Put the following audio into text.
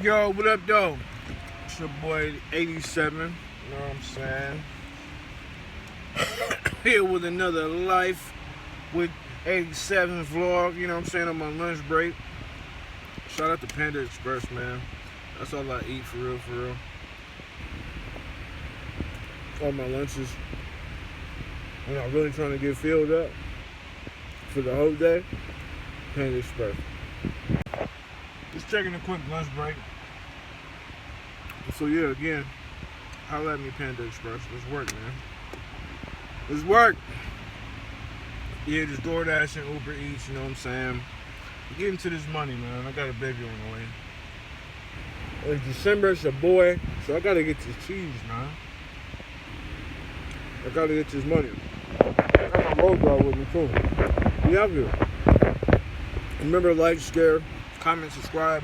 Yo, what up, though? It's your boy 87. You know what I'm saying? Here with another life with 87 vlog. You know what I'm saying? On my lunch break. Shout out to Panda Express, man. That's all I eat for real, for real. All my lunches. I'm not really trying to get filled up for the whole day. Panda Express. Just taking a quick lunch break. So yeah, again, holla at me, Panda Express. Let's work, man. Let's work. Yeah, just DoorDash and Uber Eats, you know what I'm saying? Getting to this money, man. I got a baby on the way. It's December, it's a boy, so I gotta get this cheese, man. I gotta get this money. I got my road dog with me too. We out here. Remember, like, share, comment, subscribe.